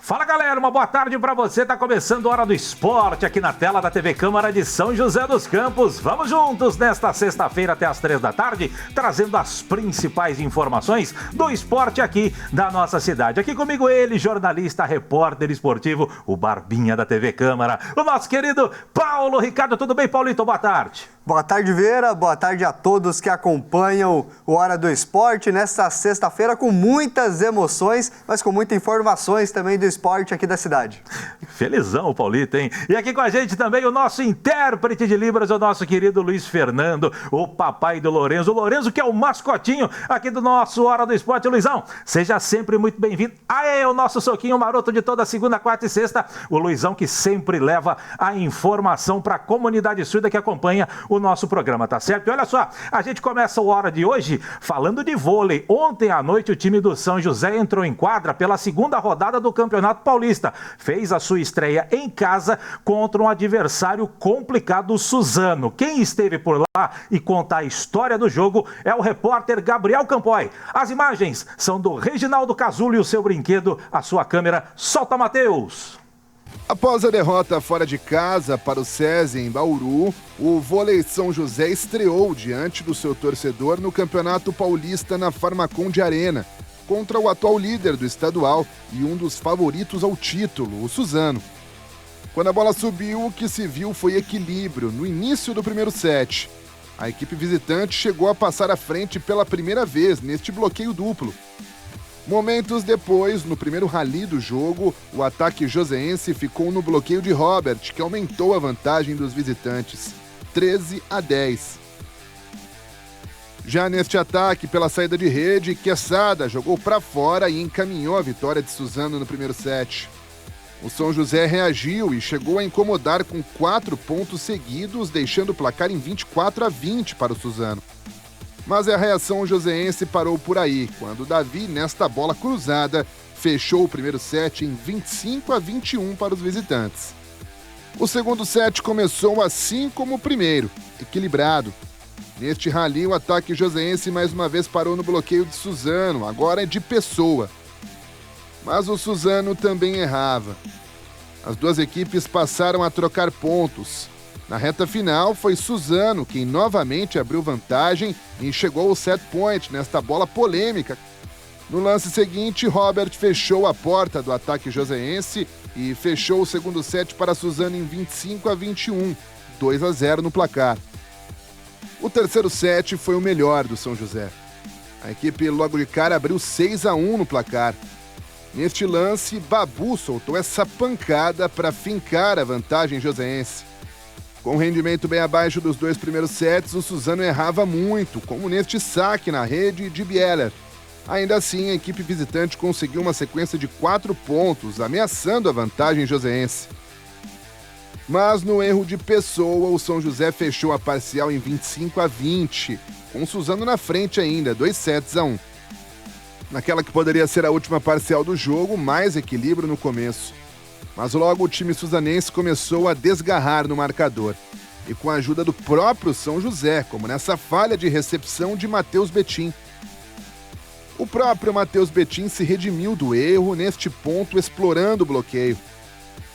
Fala galera, uma boa tarde pra você, tá começando a Hora do Esporte aqui na tela da TV Câmara de São José dos Campos. Vamos juntos nesta sexta-feira até as 3 da tarde, trazendo as principais informações do esporte aqui da nossa cidade. Aqui comigo ele, jornalista, repórter esportivo, o Barbinha da TV Câmara, o nosso querido Paulo Ricardo. Tudo bem, Paulito? Boa tarde. Boa tarde, Vera. Boa tarde a todos que acompanham o Hora do Esporte nesta sexta-feira com muitas emoções, mas com muitas informações também do esporte aqui da cidade. Felizão, Paulito, hein? E aqui com a gente também o nosso intérprete de Libras, o nosso querido Luiz Fernando, o papai do Lorenzo. O Lorenzo que é o mascotinho aqui do nosso Hora do Esporte. Luizão, seja sempre muito bem-vindo. Aê, o nosso soquinho maroto de toda segunda, quarta e sexta. O Luizão que sempre leva a informação para a comunidade surda que acompanha o nosso programa, tá certo? E olha só, a gente começa o Hora de hoje falando de vôlei. Ontem à noite o time do São José entrou em quadra pela segunda rodada do Campeonato Paulista. Fez a sua estreia em casa contra um adversário complicado, o Suzano. Quem esteve por lá e conta a história do jogo é o repórter Gabriel Campoy. As imagens são do Reginaldo Casulo e o seu brinquedo, a sua câmera. Solta, Matheus! Após a derrota fora de casa para o SESI em Bauru, o Vôlei São José estreou diante do seu torcedor no Campeonato Paulista na Farmaconde Arena, contra o atual líder do estadual e um dos favoritos ao título, o Suzano. Quando a bola subiu, o que se viu foi equilíbrio no início do primeiro set. A equipe visitante chegou a passar à frente pela primeira vez neste bloqueio duplo. Momentos depois, no primeiro rally do jogo, o ataque joseense ficou no bloqueio de Robert, que aumentou a vantagem dos visitantes, 13-10. Já neste ataque, pela saída de rede, Quesada jogou para fora e encaminhou a vitória de Suzano no primeiro set. O São José reagiu e chegou a incomodar com 4 pontos seguidos, deixando o placar em 24-20 para o Suzano. Mas a reação joseense parou por aí, quando Davi, nesta bola cruzada, fechou o primeiro set em 25-21 para os visitantes. O segundo set começou assim como o primeiro, equilibrado. Neste rally, o ataque joseense mais uma vez parou no bloqueio de Suzano, agora é de Pessoa. Mas o Suzano também errava. As duas equipes passaram a trocar pontos. Na reta final, foi Suzano quem novamente abriu vantagem e chegou ao set point nesta bola polêmica. No lance seguinte, Robert fechou a porta do ataque joseense e fechou o segundo set para Suzano em 25-21, 2-0 no placar. O terceiro set foi o melhor do São José. A equipe logo de cara abriu 6-1 no placar. Neste lance, Babu soltou essa pancada para fincar a vantagem joseense. Com um rendimento bem abaixo dos 2 primeiros sets, o Suzano errava muito, como neste saque na rede de Bieler. Ainda assim, a equipe visitante conseguiu uma sequência de 4 pontos, ameaçando a vantagem joseense. Mas no erro de Pessoa, o São José fechou a parcial em 25-20, com o Suzano na frente ainda, 2-1. Naquela que poderia ser a última parcial do jogo, mais equilíbrio no começo. Mas logo o time suzanense começou a desgarrar no marcador. E com a ajuda do próprio São José, como nessa falha de recepção de Matheus Betim. O próprio Matheus Betim se redimiu do erro neste ponto, explorando o bloqueio.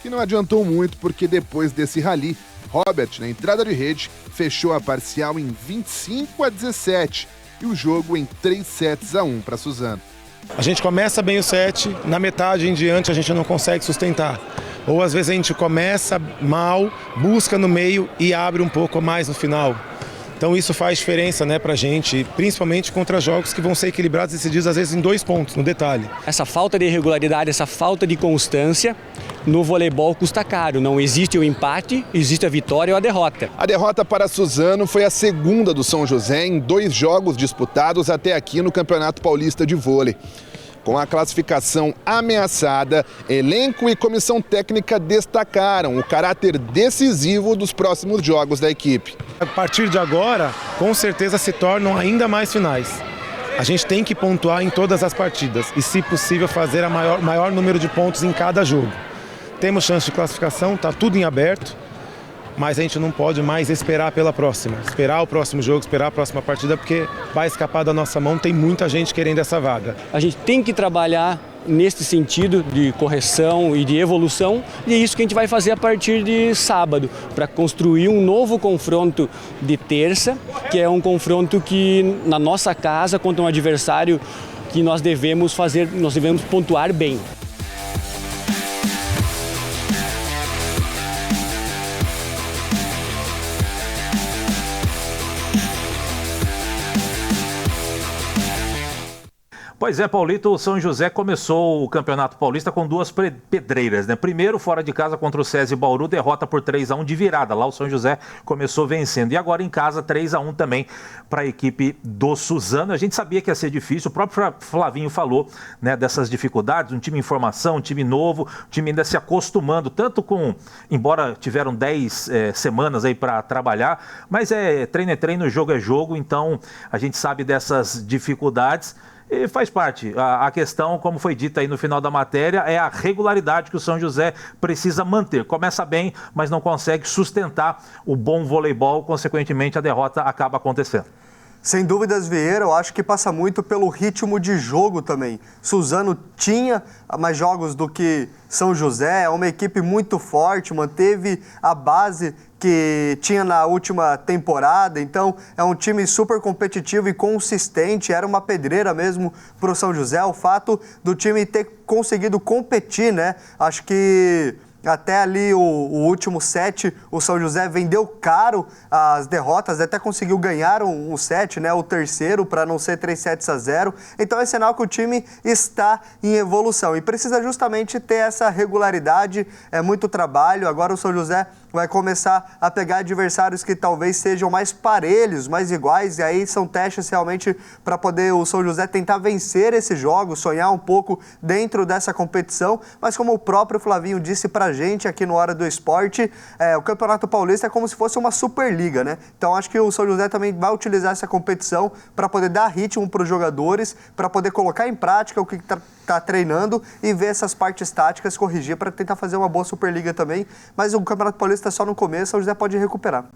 Que não adiantou muito porque depois desse rally, Robert, na entrada de rede, fechou a parcial em 25-17 e o jogo em 3-1 para Suzano. A gente começa bem o set, na metade em diante a gente não consegue sustentar. Ou às vezes a gente começa mal, busca no meio e abre um pouco mais no final. Então isso faz diferença, né, pra gente, principalmente contra jogos que vão ser equilibrados e decididos às vezes em 2 pontos, no detalhe. Essa falta de regularidade, essa falta de constância no voleibol custa caro. Não existe o empate, existe a vitória ou a derrota. A derrota para Suzano foi a segunda do São José em 2 jogos disputados até aqui no Campeonato Paulista de Vôlei. Com a classificação ameaçada, elenco e comissão técnica destacaram o caráter decisivo dos próximos jogos da equipe. A partir de agora, com certeza se tornam ainda mais finais. A gente tem que pontuar em todas as partidas e, se possível, fazer o maior número de pontos em cada jogo. Temos chance de classificação, está tudo em aberto. mas a gente não pode mais esperar pela próxima. Esperar o próximo jogo, esperar a próxima partida, porque vai escapar da nossa mão, tem muita gente querendo essa vaga. A gente tem que trabalhar neste sentido de correção e de evolução, e é isso que a gente vai fazer a partir de sábado, para construir um novo confronto de terça, que é um confronto que na nossa casa contra um adversário que nós devemos pontuar bem. Pois é, Paulito, o São José começou o Campeonato Paulista com 2 pedreiras, né? Primeiro, fora de casa contra o SESI Bauru, derrota por 3-1 de virada. Lá o São José começou vencendo. E agora em casa, 3-1 também para a equipe do Suzano. A gente sabia que ia ser difícil, o próprio Flavinho falou, né, dessas dificuldades, um time em formação, um time novo, o time ainda se acostumando, tanto com, embora tiveram 10 semanas aí para trabalhar, mas treino é treino, jogo é jogo, então a gente sabe dessas dificuldades. E faz parte. A questão, como foi dita aí no final da matéria, é a regularidade que o São José precisa manter. Começa bem, mas não consegue sustentar o bom voleibol, consequentemente a derrota acaba acontecendo. Sem dúvidas, Vieira, eu acho que passa muito pelo ritmo de jogo também. Suzano tinha mais jogos do que São José, é uma equipe muito forte, manteve a base que tinha na última temporada, então é um time super competitivo e consistente, era uma pedreira mesmo para o São José, o fato do time ter conseguido competir, né? Acho que até ali o último set, o São José vendeu caro as derrotas, até conseguiu ganhar um set, né, o terceiro, para não ser 3-0. Então é sinal que o time está em evolução e precisa justamente ter essa regularidade, é muito trabalho. Agora o São José vai começar a pegar adversários que talvez sejam mais parelhos, mais iguais, e aí são testes realmente para poder o São José tentar vencer esse jogo, sonhar um pouco dentro dessa competição, mas como o próprio Flavinho disse pra gente aqui no Hora do Esporte, o Campeonato Paulista é como se fosse uma Superliga, né? Então acho que o São José também vai utilizar essa competição para poder dar ritmo para os jogadores, para poder colocar em prática o que está treinando e ver essas partes táticas, corrigir para tentar fazer uma boa Superliga também, mas o Campeonato Paulista está só no começo, o São José pode recuperar.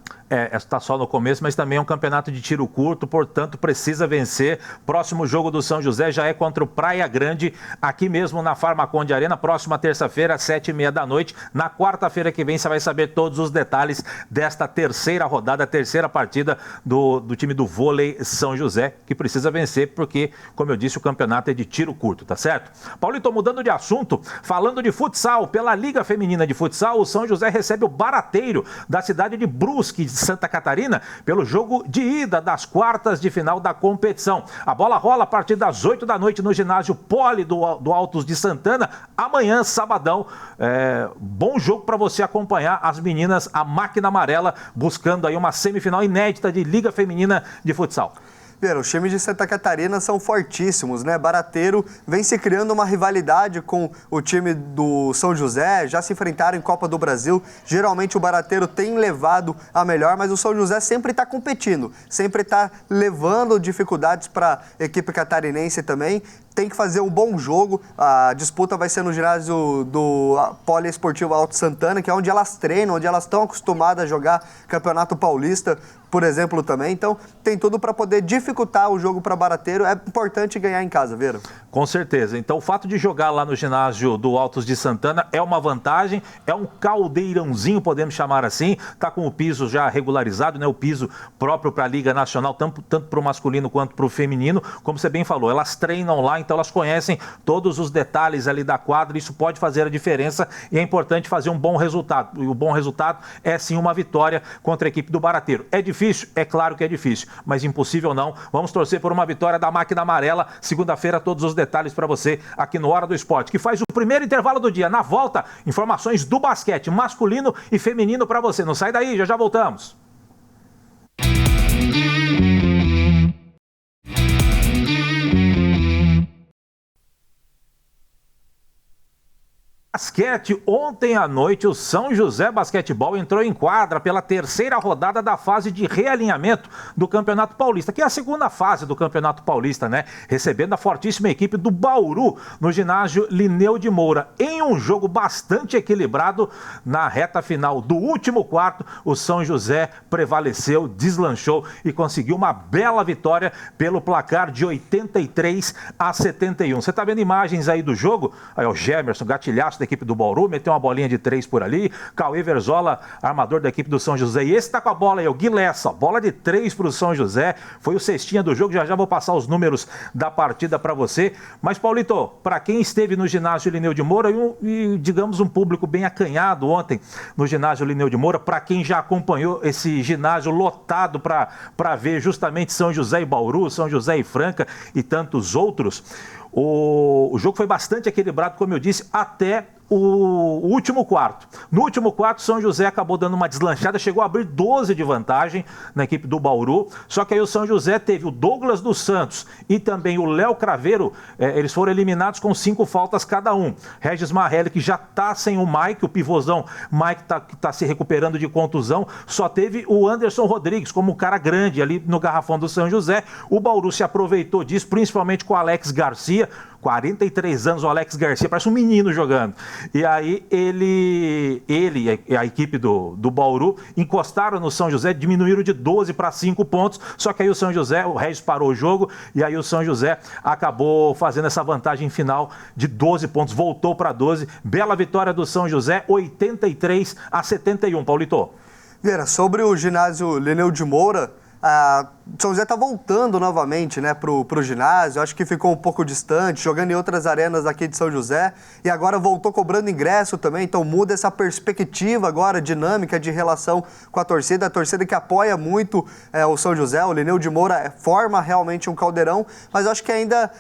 Está só no começo, mas também é um campeonato de tiro curto, portanto precisa vencer. Próximo jogo do São José já é contra o Praia Grande, aqui mesmo na Farmaconde Arena, próxima terça-feira, às 7h30 da noite. Na quarta-feira que vem você vai saber todos os detalhes desta terceira rodada, terceira partida do time do vôlei São José, que precisa vencer porque, como eu disse, o campeonato é de tiro curto, tá certo? Paulito, mudando de assunto, falando de futsal, pela Liga Feminina de Futsal, o São José recebe o Barateiro da cidade de Brusque, de Santa Catarina, pelo jogo de ida das quartas de final da competição. A bola rola a partir das 8 da noite no ginásio Poli do Altos de Santana, amanhã, sabadão. Bom jogo para você acompanhar as meninas, a Máquina Amarela, buscando aí uma semifinal inédita de Liga Feminina de Futsal. Os times de Santa Catarina são fortíssimos, né? Barateiro vem se criando uma rivalidade com o time do São José, já se enfrentaram em Copa do Brasil. Geralmente o Barateiro tem levado a melhor, mas o São José sempre está competindo, sempre está levando dificuldades para a equipe catarinense também. Tem que fazer um bom jogo, a disputa vai ser no ginásio do Poliesportivo Alto Santana, que é onde elas treinam, onde elas estão acostumadas a jogar Campeonato Paulista, por exemplo, também. Então, tem tudo para poder dificultar o jogo para Barateiro. É importante ganhar em casa, Vera. Com certeza. Então, o fato de jogar lá no ginásio do Altos de Santana é uma vantagem, é um caldeirãozinho, podemos chamar assim. Está com o piso já regularizado, né? O piso próprio para a Liga Nacional, tanto para o masculino quanto para o feminino. Como você bem falou, elas treinam lá, então elas conhecem todos os detalhes ali da quadra, isso pode fazer a diferença e é importante fazer um bom resultado. E o bom resultado é sim uma vitória contra a equipe do Barateiro. É difícil? É claro que é difícil, mas impossível não. Vamos torcer por uma vitória da Máquina Amarela. Segunda-feira, todos os detalhes para você aqui no Hora do Esporte, que faz o primeiro intervalo do dia. Na volta, informações do basquete masculino e feminino para você. Não sai daí, já voltamos. Basquete, ontem à noite o São José Basquetebol entrou em quadra pela terceira rodada da fase de realinhamento do Campeonato Paulista, que é a segunda fase do Campeonato Paulista, né? Recebendo a fortíssima equipe do Bauru no ginásio Lineu de Moura. Em um jogo bastante equilibrado, na reta final do último quarto, o São José prevaleceu, deslanchou e conseguiu uma bela vitória pelo placar de 83-71. Você tá vendo imagens aí do jogo? Aí o Gemerson, gatilhaço da equipe do Bauru, meteu uma bolinha de 3 por ali, Cauê Verzola, armador da equipe do São José, e esse tá com a bola aí, o Guilessa, bola de 3 pro São José, foi o cestinha do jogo, já vou passar os números da partida para você, mas Paulito, para quem esteve no ginásio Lineu de Moura e digamos um público bem acanhado ontem no ginásio Lineu de Moura, para quem já acompanhou esse ginásio lotado para ver justamente São José e Bauru, São José e Franca e tantos outros, o jogo foi bastante equilibrado, como eu disse, até o último quarto. No último quarto, São José acabou dando uma deslanchada, chegou a abrir 12 de vantagem na equipe do Bauru, só que aí o São José teve o Douglas dos Santos e também o Léo Craveiro, eles foram eliminados com 5 faltas cada um. Regis Marrelli, que já tá sem o Mike, o pivôzão Mike tá se recuperando de contusão, só teve o Anderson Rodrigues como um cara grande ali no garrafão do São José. O Bauru se aproveitou disso, principalmente com o Alex Garcia, 43 anos, o Alex Garcia, parece um menino jogando. E aí ele e a equipe do Bauru encostaram no São José, diminuíram de 12 para 5 pontos, só que aí o São José, o Regis parou o jogo, e aí o São José acabou fazendo essa vantagem final de 12 pontos, voltou para 12, bela vitória do São José, 83-71, Paulito. Vera, sobre o ginásio Lineu de Moura, São José está voltando novamente, né, pro ginásio, acho que ficou um pouco distante, jogando em outras arenas aqui de São José, e agora voltou cobrando ingresso também, então muda essa perspectiva agora, dinâmica de relação com a torcida que apoia muito o São José, o Lineu de Moura forma realmente um caldeirão, mas acho que ainda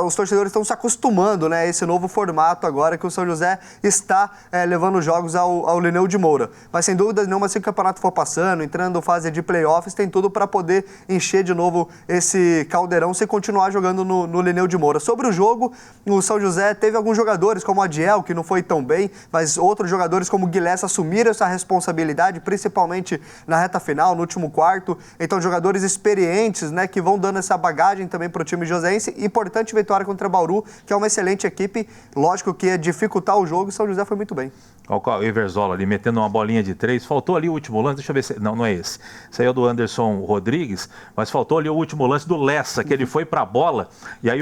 os torcedores estão se acostumando, né, a esse novo formato agora que o São José está levando jogos ao Lineu de Moura. Mas sem dúvida nenhuma, se o campeonato for passando, entrando fase de playoffs, tem tudo para poder encher de novo esse caldeirão se continuar jogando no Lineu de Moura. Sobre o jogo, o São José teve alguns jogadores, como o Adiel, que não foi tão bem, mas outros jogadores como o Guilherme assumiram essa responsabilidade, principalmente na reta final, no último quarto. Então, jogadores experientes, né, que vão dando essa bagagem também para o time joseense. Importante vitória contra Bauru, que é uma excelente equipe. Lógico que ia dificultar o jogo, e o São José foi muito bem. Olha o Everzola ali, metendo uma bolinha de 3. Faltou ali o último lance, deixa eu ver se... Não é esse. Esse aí é o do Anderson Rodrigues, mas faltou ali o último lance do Lessa, que ele foi pra bola, e aí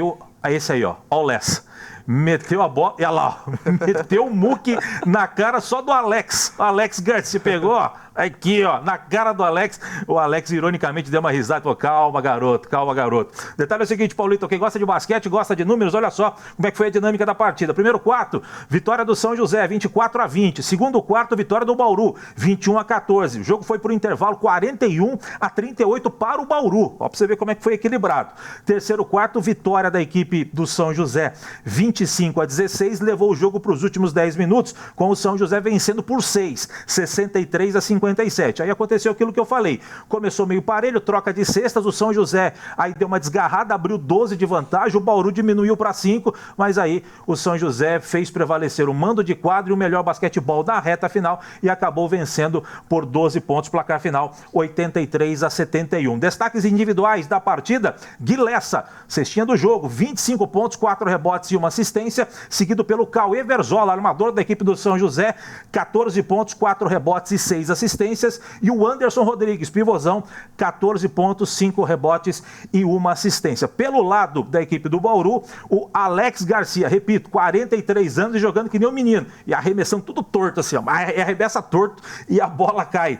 esse aí, ó o Lessa. Meteu a bola, e olha lá, meteu o muque na cara só do Alex. O Alex Garcia pegou, ó, aqui, ó, na cara do Alex. O Alex, ironicamente, deu uma risada e falou: calma, garoto, calma, garoto. Detalhe é o seguinte, Paulito, quem gosta de basquete, gosta de números, olha só como é que foi a dinâmica da partida. Primeiro quarto, vitória do São José, 24-20. Segundo quarto, vitória do Bauru, 21-14. O jogo foi por intervalo 41-38 para o Bauru. Ó, pra você ver como é que foi equilibrado. Terceiro quarto, vitória da equipe do São José, 25-16, levou o jogo para os últimos 10 minutos, com o São José vencendo por 6, 63-57. Aí aconteceu aquilo que eu falei. Começou meio parelho, troca de cestas, o São José aí deu uma desgarrada, abriu 12 de vantagem, o Bauru diminuiu para 5, mas aí o São José fez prevalecer o mando de quadra e o melhor basquetebol da reta final e acabou vencendo por 12 pontos, placar final 83-71. Destaques individuais da partida: Guilessa, cestinha do jogo, 25 pontos, 4 rebotes e uma assistência, seguido pelo Cauê Verzola, armador da equipe do São José, 14 pontos, 4 rebotes e 6 assistências, e o Anderson Rodrigues, pivôzão, 14 pontos, 5 rebotes e uma assistência. Pelo lado da equipe do Bauru, o Alex Garcia, repito, 43 anos e jogando que nem um menino, e arremessando tudo torto assim, ó, arremessa torto e a bola cai.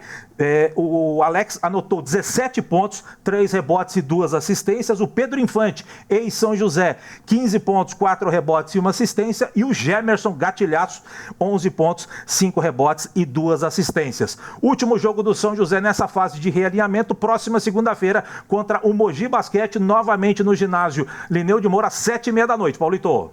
O Alex anotou 17 pontos, 3 rebotes e 2 assistências. O Pedro Infante, ex-São José, 15 pontos, 4 rebotes e uma assistência. E o Gemerson Gatilhaço, 11 pontos, 5 rebotes e 2 assistências. Último jogo do São José nessa fase de realinhamento, próxima segunda-feira, contra o Mogi Basquete, novamente no ginásio Lineu de Moura, às 7h30 da noite. Paulito.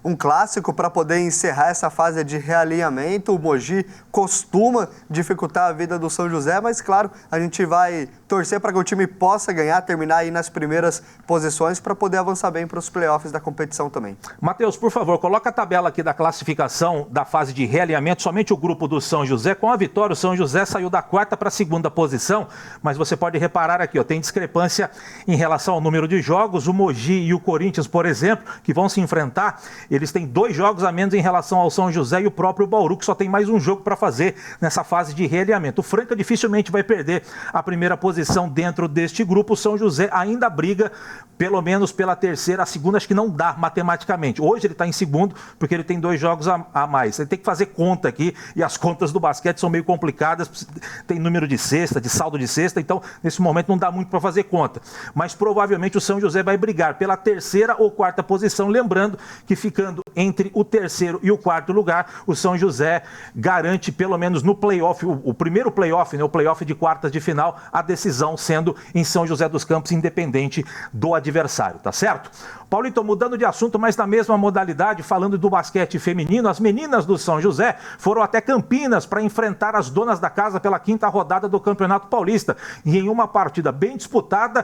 um clássico para poder encerrar essa fase de realinhamento. O Mogi costuma dificultar a vida do São José, mas claro, a gente vai torcer para que o time possa ganhar, terminar aí nas primeiras posições para poder avançar bem para os playoffs da competição também. Matheus, por favor, coloca a tabela aqui da classificação da fase de realinhamento, somente o grupo do São José. Com a vitória, o São José saiu da 4ª para a 2ª posição, mas você pode reparar aqui, ó, tem discrepância em relação ao número de jogos. O Mogi e o Corinthians, por exemplo, que vão se enfrentar, eles têm 2 jogos a menos em relação ao São José, e o próprio Bauru, que só tem mais um jogo para fazer nessa fase de realinhamento. O Franca dificilmente vai perder a primeira posição dentro deste grupo. O São José ainda briga, pelo menos pela 3ª, a 2ª acho que não dá matematicamente. Hoje ele está em 2º, porque ele tem 2 jogos a mais. Ele tem que fazer conta aqui, e as contas do basquete são meio complicadas, tem número de cesta, de saldo de cesta, então nesse momento não dá muito para fazer conta. Mas provavelmente o São José vai brigar pela 3ª ou 4ª posição, lembrando que ficando entre o 3º e o 4º lugar, o São José garante pelo menos no playoff, o primeiro playoff, né, o playoff de quartas de final, a decisão sendo em São José dos Campos, independente do adversário, tá certo? Paulito, mudando de assunto, mas na mesma modalidade, falando do basquete feminino, as meninas do São José foram até Campinas para enfrentar as donas da casa pela 5ª rodada do Campeonato Paulista. E em uma partida bem disputada,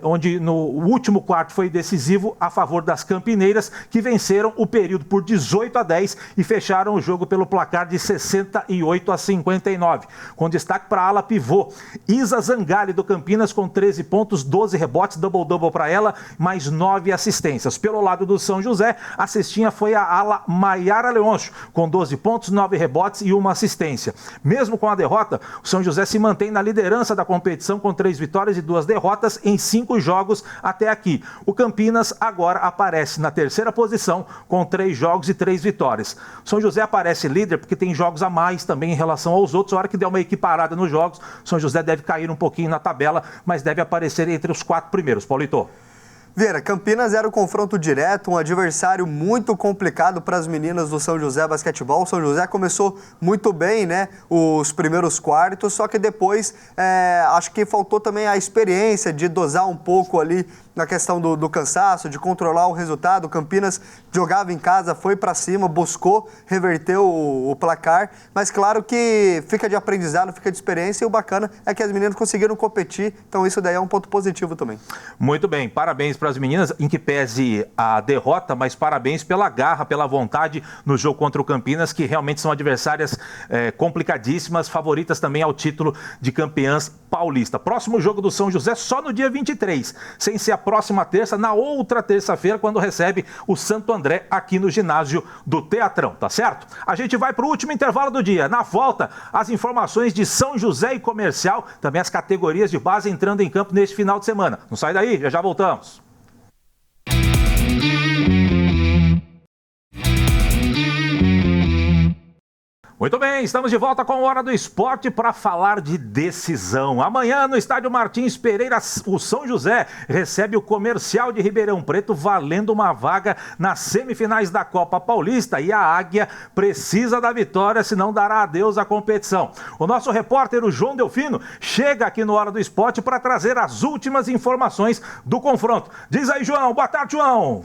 onde no último quarto foi decisivo a favor das campineiras, que venceram o período por 18-10 e fecharam o jogo pelo placar de 68-59. Com destaque para a ala pivô, Isa Zangali do Campinas com 13 pontos, 12 rebotes, double-double para ela, mais 9 assistências. Pelo lado do São José, a cestinha foi a ala Maiara Leôncio, com 12 pontos, 9 rebotes e 1 assistência. Mesmo com a derrota, o São José se mantém na liderança da competição com 3 vitórias e 2 derrotas em 5 jogos até aqui. O Campinas agora aparece na 3ª posição com 3 jogos e 3 vitórias. O São José aparece líder porque tem jogos a mais também em relação aos outros. A hora que der uma equiparada nos jogos, o São José deve cair um pouquinho na tabela, mas deve aparecer entre os 4 primeiros. Paulito. Vieira, Campinas era um confronto direto, um adversário muito complicado para as meninas do São José Basquetebol. O São José começou muito bem, né, os primeiros quartos, só que depois acho que faltou também a experiência de dosar um pouco ali na questão do cansaço, de controlar o resultado. O Campinas jogava em casa, foi para cima, buscou, reverteu o placar, mas claro que fica de aprendizado, fica de experiência, e o bacana é que as meninas conseguiram competir, então isso daí é um ponto positivo também. Muito bem, parabéns para as meninas, em que pese a derrota, mas parabéns pela garra, pela vontade no jogo contra o Campinas, que realmente são adversárias complicadíssimas, favoritas também ao título de campeãs paulista. Próximo jogo do São José só no dia 23, sem ser a próxima terça, na outra terça-feira, quando recebe o Santo André aqui no ginásio do Teatrão, tá certo? A gente vai para o último intervalo do dia. Na volta, as informações de São José e Comercial, também as categorias de base entrando em campo neste final de semana. Não sai daí, já voltamos. Muito bem, estamos de volta com a Hora do Esporte para falar de decisão. Amanhã, no estádio Martins Pereira, o São José recebe o Comercial de Ribeirão Preto, valendo uma vaga nas semifinais da Copa Paulista. E a Águia precisa da vitória, senão dará adeus à competição. O nosso repórter, o João Delfino, chega aqui no Hora do Esporte para trazer as últimas informações do confronto. Diz aí, João. Boa tarde, João.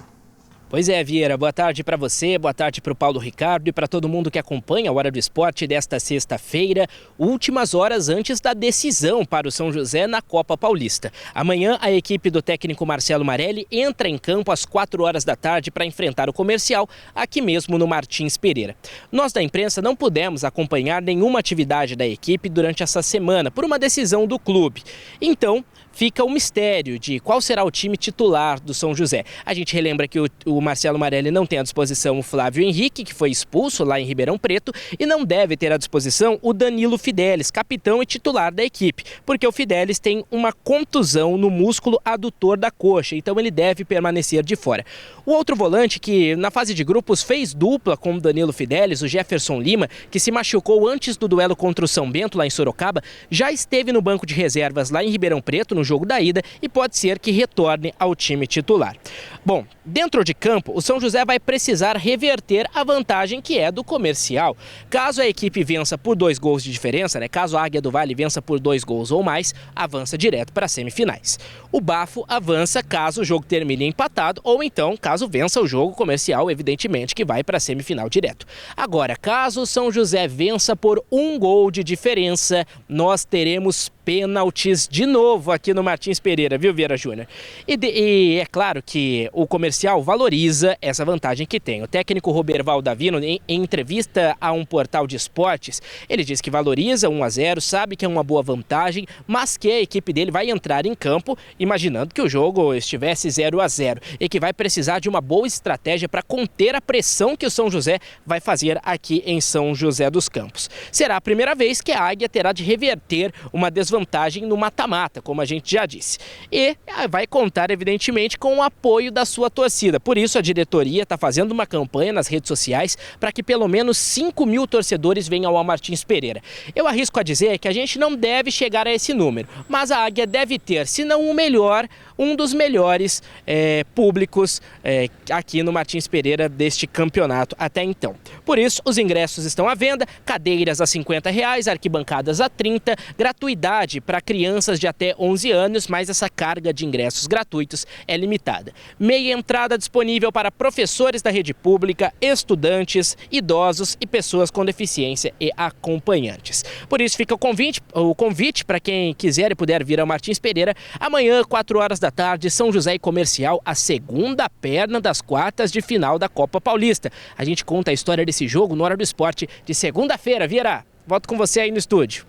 Pois é, Vieira, boa tarde para você, boa tarde para o Paulo Ricardo e para todo mundo que acompanha a Hora do Esporte desta sexta-feira, últimas horas antes da decisão para o São José na Copa Paulista. Amanhã, a equipe do técnico Marcelo Marelli entra em campo às 4 horas da tarde para enfrentar o Comercial, aqui mesmo no Martins Pereira. Nós da imprensa não pudemos acompanhar nenhuma atividade da equipe durante essa semana, por uma decisão do clube. Então, fica o mistério de qual será o time titular do São José. A gente relembra que o Marcelo Marelli não tem à disposição o Flávio Henrique, que foi expulso lá em Ribeirão Preto, e não deve ter à disposição o Danilo Fidelis, capitão e titular da equipe, porque o Fidelis tem uma contusão no músculo adutor da coxa, então ele deve permanecer de fora. O outro volante que na fase de grupos fez dupla com o Danilo Fidelis, o Jefferson Lima, que se machucou antes do duelo contra o São Bento lá em Sorocaba, já esteve no banco de reservas lá em Ribeirão Preto, no jogo da ida, e pode ser que retorne ao time titular. Bom, dentro de campo, campo, o São José vai precisar reverter a vantagem que é do Comercial. Caso a equipe vença por 2 gols de diferença, caso a Águia do Vale vença por 2 gols ou mais, avança direto para as semifinais. O Bafo avança caso o jogo termine empatado ou então caso vença o jogo Comercial, evidentemente que vai para a semifinal direto. Agora, caso o São José vença por 1 gol de diferença, nós teremos pênaltis de novo aqui no Martins Pereira, viu, Vieira Júnior? E é claro que o Comercial valoriza essa vantagem que tem. O técnico Roberval Davino, em entrevista a um portal de esportes, ele diz que valoriza 1-0, sabe que é uma boa vantagem, mas que a equipe dele vai entrar em campo imaginando que o jogo estivesse 0-0 e que vai precisar de uma boa estratégia para conter a pressão que o São José vai fazer aqui em São José dos Campos. Será a primeira vez que a Águia terá de reverter uma desvantagem no mata-mata, como a gente já disse. E vai contar, evidentemente, com o apoio da sua torcida. Por isso, a diretoria está fazendo uma campanha nas redes sociais para que pelo menos 5.000 torcedores venham ao Martins Pereira. Eu arrisco a dizer que a gente não deve chegar a esse número, mas a Águia deve ter, se não o melhor, um dos melhores públicos aqui no Martins Pereira deste campeonato até então. Por isso, os ingressos estão à venda, cadeiras a R$50, arquibancadas a 30, gratuidade para crianças de até 11 anos, mas essa carga de ingressos gratuitos é limitada. Meia entrada disponível para professores da rede pública, estudantes, idosos e pessoas com deficiência e acompanhantes. Por isso fica o convite para quem quiser e puder vir ao Martins Pereira, amanhã, 4 horas da tarde, São José e Comercial, a segunda perna das quartas de final da Copa Paulista. A gente conta a história desse jogo no Hora do Esporte de segunda-feira. Vieira, volto com você aí no estúdio.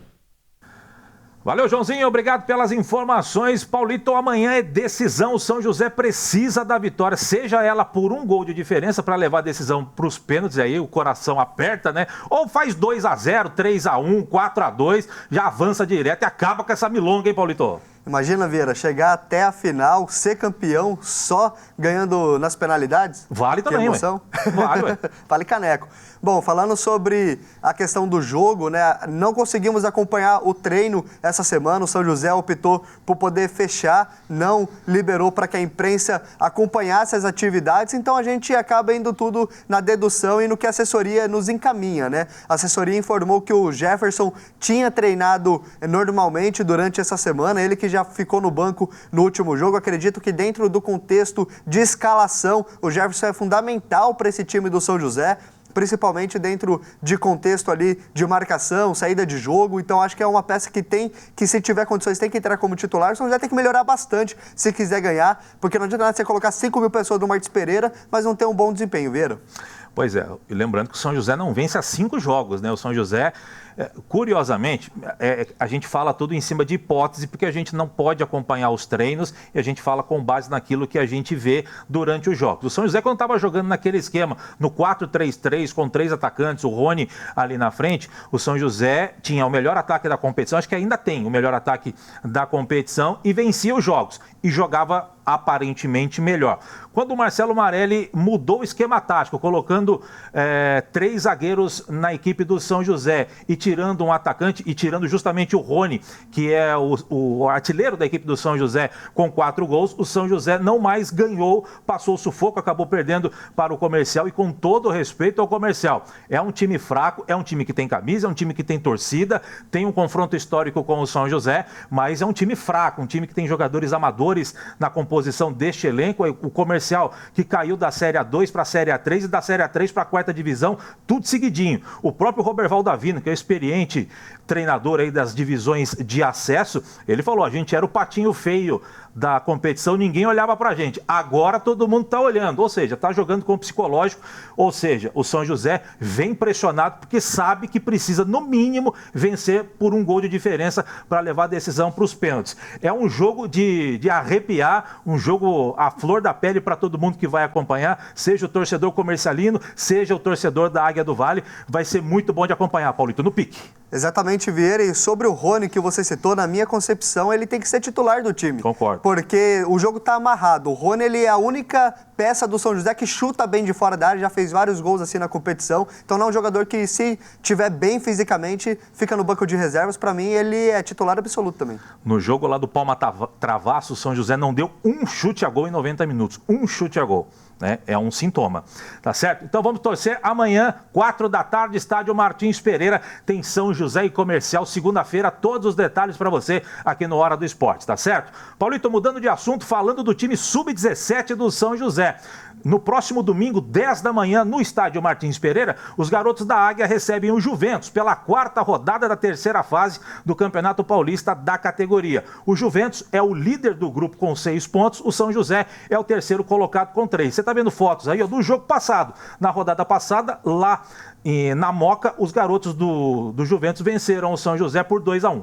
Valeu, Joãozinho, obrigado pelas informações. Paulito, amanhã é decisão, o São José precisa da vitória, seja ela por 1 gol de diferença para levar a decisão para os pênaltis, aí o coração aperta, né? Ou faz 2-0, 3-1, 4-2, já avança direto e acaba com essa milonga, hein, Paulito? Imagina, Vieira, chegar até a final, ser campeão só ganhando nas penalidades? Vale também, ué. Vale, ué. Vale caneco. Bom, falando sobre a questão do jogo, né? Não conseguimos acompanhar o treino essa semana. O São José optou por poder fechar, não liberou para que a imprensa acompanhasse as atividades. Então a gente acaba indo tudo na dedução e no que a assessoria nos encaminha, né? A assessoria informou que o Jefferson tinha treinado normalmente durante essa semana, ele que já ficou no banco no último jogo. Acredito que dentro do contexto de escalação, o Jefferson é fundamental para esse time do São José, principalmente dentro de contexto ali de marcação, saída de jogo. Então acho que é uma peça que se tiver condições tem que entrar como titular. O São José tem que melhorar bastante se quiser ganhar, porque não adianta nada você colocar 5.000 pessoas no Martins Pereira, mas não ter um bom desempenho, Vieira. Pois é, e lembrando que o São José não vence há 5 jogos, né? O São José, curiosamente, a gente fala tudo em cima de hipótese, porque a gente não pode acompanhar os treinos e a gente fala com base naquilo que a gente vê durante os jogos. O São José, quando estava jogando naquele esquema, no 4-3-3, com 3 atacantes, o Rony ali na frente, o São José tinha o melhor ataque da competição, acho que ainda tem o melhor ataque da competição, e vencia os jogos, e jogava aparentemente melhor. Quando o Marcelo Marelli mudou o esquema tático, colocando 3 zagueiros na equipe do São José e tirando um atacante, e tirando justamente o Rony, que é o artilheiro da equipe do São José, com 4 gols, o São José não mais ganhou, passou o sufoco, acabou perdendo para o Comercial, e com todo o respeito ao Comercial, é um time fraco, é um time que tem camisa, é um time que tem torcida, tem um confronto histórico com o São José, mas é um time fraco, um time que tem jogadores amadores na composição deste elenco. O Comercial que caiu da Série A2 para a Série A3 e da Série A3 para a 4ª divisão, tudo seguidinho. O próprio Roberval Davino, que é experiente treinador aí das divisões de acesso, ele falou, a gente era o patinho feio da competição, ninguém olhava pra gente. Agora todo mundo tá olhando, ou seja, tá jogando com o psicológico, ou seja, o São José vem pressionado porque sabe que precisa, no mínimo, vencer por 1 gol de diferença para levar a decisão para os pênaltis. É um jogo de arrepiar, um jogo à flor da pele para todo mundo que vai acompanhar, seja o torcedor comercialino, seja o torcedor da Águia do Vale. Vai ser muito bom de acompanhar, Paulito, no pique. Exatamente, Vieira. E sobre o Rony que você citou, na minha concepção, ele tem que ser titular do time. Concordo. Porque o jogo está amarrado. O Rony, ele é a única peça do São José que chuta bem de fora da área, já fez vários gols assim na competição. Então não é um jogador que, se tiver bem fisicamente, fica no banco de reservas. Para mim, ele é titular absoluto também. No jogo lá do Palma Travasso, o São José não deu um chute a gol em 90 minutos. Um chute a gol. Né? É um sintoma, tá certo? Então vamos torcer amanhã, 4 da tarde, estádio Martins Pereira, tem São José e Comercial, segunda-feira, todos os detalhes para você aqui no Hora do Esporte, tá certo? Paulito, mudando de assunto, falando do time sub-17 do São José. No próximo domingo, 10 da manhã, no estádio Martins Pereira, os garotos da Águia recebem o Juventus pela 4ª rodada da 3ª fase do Campeonato Paulista da categoria. O Juventus é o líder do grupo com 6 pontos, o São José é o 3º colocado com 3. Você está vendo fotos aí do jogo passado. Na rodada passada, lá na Moca, os garotos do Juventus venceram o São José por 2-1.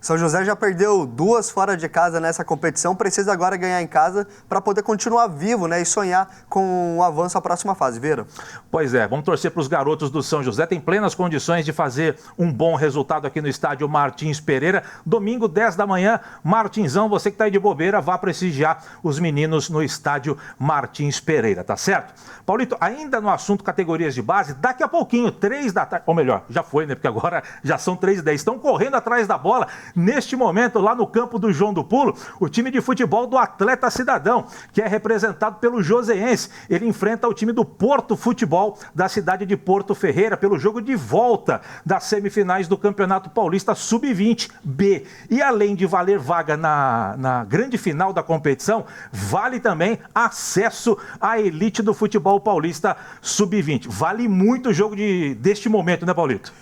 São José já perdeu 2 fora de casa nessa competição, precisa agora ganhar em casa para poder continuar vivo, né, e sonhar com o avanço à próxima fase, Vieira. Pois é, vamos torcer para os garotos do São José, tem plenas condições de fazer um bom resultado aqui no estádio Martins Pereira. Domingo, 10 da manhã, Martinzão, você que está aí de bobeira, vá prestigiar os meninos no estádio Martins Pereira, tá certo? Paulito, ainda no assunto categorias de base, daqui a pouquinho, 3 da tarde, ou melhor, já foi, né, porque agora já são 3h10, estão correndo atrás da bola. Neste momento, lá no campo do João do Pulo, o time de futebol do Atleta Cidadão, que é representado pelo Joseense. Ele enfrenta o time do Porto Futebol, da cidade de Porto Ferreira, pelo jogo de volta das semifinais do Campeonato Paulista Sub-20B. E além de valer vaga na grande final da competição, vale também acesso à elite do futebol paulista Sub-20. Vale muito o jogo deste momento, né, Paulito?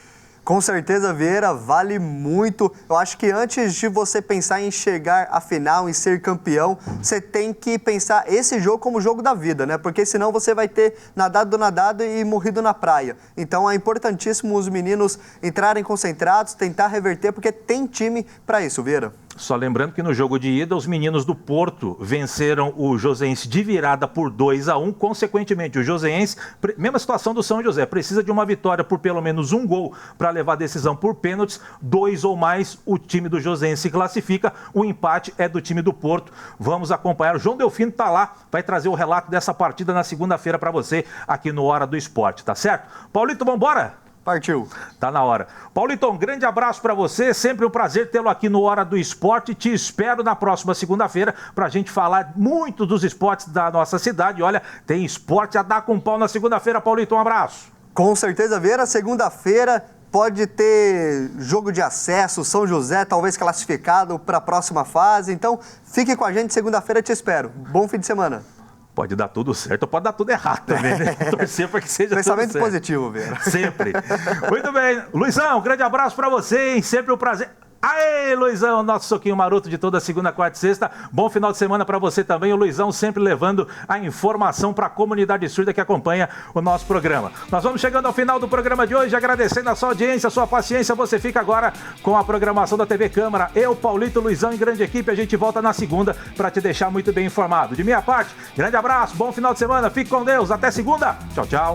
Com certeza, Vieira, vale muito. Eu acho que antes de você pensar em chegar à final, em ser campeão, você tem que pensar esse jogo como o jogo da vida, né? Porque senão você vai ter nadado e morrido na praia. Então é importantíssimo os meninos entrarem concentrados, tentar reverter, porque tem time para isso, Vieira. Só lembrando que no jogo de ida, os meninos do Porto venceram o Joseense de virada por 2-1. Consequentemente, o Joseense, mesma situação do São José, precisa de uma vitória por pelo menos um gol para levar a decisão por pênaltis. 2 ou mais, o time do Joseense se classifica. O empate é do time do Porto. Vamos acompanhar. O João Delfino está lá, vai trazer o relato dessa partida na segunda-feira para você aqui no Hora do Esporte, tá certo? Paulito, vamos embora? Partiu. Tá na hora. Paulito, um grande abraço para você. Sempre um prazer tê-lo aqui no Hora do Esporte. Te espero na próxima segunda-feira para a gente falar muito dos esportes da nossa cidade. Olha, tem esporte a dar com pau na segunda-feira, Paulito. Um abraço. Com certeza, Vieira. Segunda-feira pode ter jogo de acesso, São José talvez classificado para a próxima fase. Então, fique com a gente. Segunda-feira te espero. Bom fim de semana. Pode dar tudo certo ou pode dar tudo errado também, né? Torcer para que seja pensamento tudo certo. Positivo, Vieira. Sempre. Muito bem. Luizão, um grande abraço para você, hein? Sempre um prazer. Aê, Luizão, nosso soquinho maroto de toda segunda, quarta e sexta. Bom final de semana para você também. O Luizão sempre levando a informação para a comunidade surda que acompanha o nosso programa. Nós vamos chegando ao final do programa de hoje, agradecendo a sua audiência, a sua paciência. Você fica agora com a programação da TV Câmara. Eu, Paulito, Luizão e grande equipe, a gente volta na segunda para te deixar muito bem informado. De minha parte, grande abraço, bom final de semana, fique com Deus, até segunda. Tchau, tchau.